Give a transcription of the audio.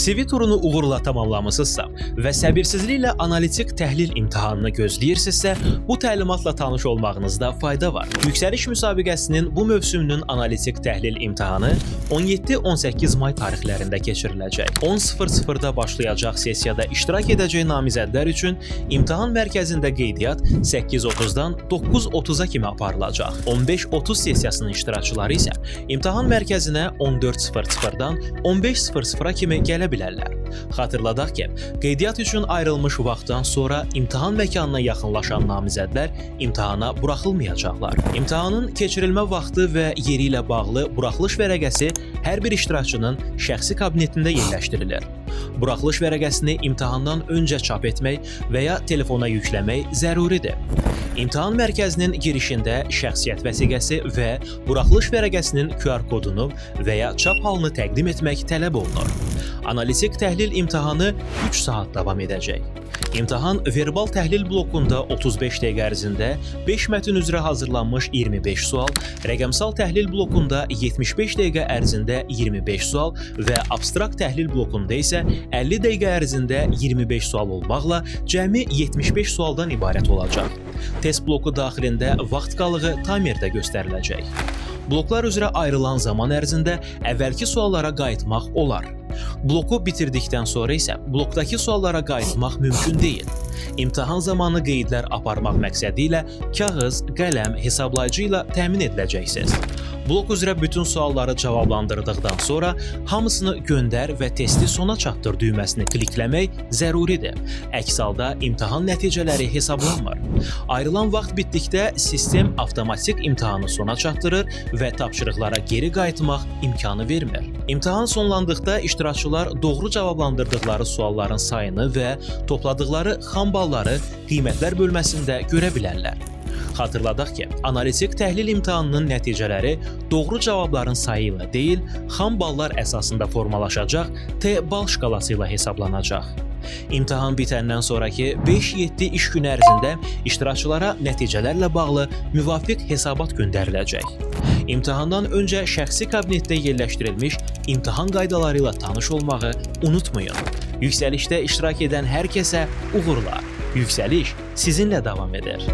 CV turunu uğurla tamamlamısınızsa və səbirsizliklə analitik təhlil imtahanını gözləyirsinizsə, bu təlimatla tanış olmağınızda fayda var. Yüksəliş müsabiqəsinin bu mövsümünün analitik təhlil imtahanı 17-18 may tarixlərində keçiriləcək. 10:00-da başlayacaq sessiyada iştirak edəcək namizədlər üçün imtahan mərkəzində qeydiyyat 8:30-dan 9:30-a kimi aparılacaq. 15:30 sessiyasının iştirakçıları isə imtahan mərkəzinə 14:00-dan 15:00-a kimi gələ bilərlər. Xatırladaq ki, qeydiyyat üçün ayrılmış vaxtdan sonra imtahan məkanına yaxınlaşan namizədlər imtahana buraxılmayacaqlar. İmtahanın keçirilmə vaxtı və yeri ilə bağlı buraxılış vərəqəsi hər bir iştirakçının şəxsi kabinetində yerləşdirilir. Buraxılış vərəqəsini imtahandan öncə çap etmək və ya telefona yükləmək zəruridir. İmtahan mərkəzinin girişində şəxsiyyət vəsiqəsi və buraxılış vərəqəsinin QR kodunu və ya çap halını təqdim etmək tələb olunur. Analitik təhlil imtahanı 3 saat davam edəcək. İmtahan verbal təhlil blokunda 35 dəqiqə ərzində 5 mətn üzrə hazırlanmış 25 sual, rəqəmsal təhlil blokunda 75 dəqiqə ərzində 25 sual və abstrakt təhlil blokunda isə 50 dəqiqə ərzində 25 sual olmaqla cəmi 75 sualdan ibarət olacaq. Test bloku daxilində vaxt qalığı timerdə göstəriləcək. Bloklar üzrə ayrılan zaman ərzində əvvəlki suallara qayıtmaq olar. Bloku bitirdikdən sonra isə blokdakı suallara qayıtmaq mümkün deyil. İmtahan zamanı qeydlər aparmaq məqsədi ilə kağız, qələm, hesablayıcı ilə təmin ediləcəksiniz. Blok üzrə bütün sualları cavablandırdıqdan sonra hamısını göndər və testi sona çatdır düyməsini klikləmək zəruridir. Əks halda imtahan nəticələri hesablanmır. Ayrılan vaxt bitdikdə sistem avtomatik imtahanı sona çatdırır və tapşırıqlara geri qayıtmaq imkanı vermir. İmtahan sonlandıqda iştirakçılar doğru cavablandırdıqları sualların sayını və topladıqları xam balları qiymətlər bölməsində görə bilərlər. Xatırladaq ki, analitik təhlil imtahanının nəticələri doğru cavabların sayı ilə deyil, xam ballar əsasında formalaşacaq T bal şkalası ilə hesablanacaq. İmtahan bitəndən sonraki 5-7 iş günü ərzində iştirakçılara nəticələrlə bağlı müvafiq hesabat göndəriləcək. İmtahandan öncə şəxsi kabinetdə yerləşdirilmiş imtahan qaydaları ilə tanış olmağı unutmayın. Yüksəlişdə iştirak edən hər kəsə uğurlar. Yüksəliş sizinlə davam edir.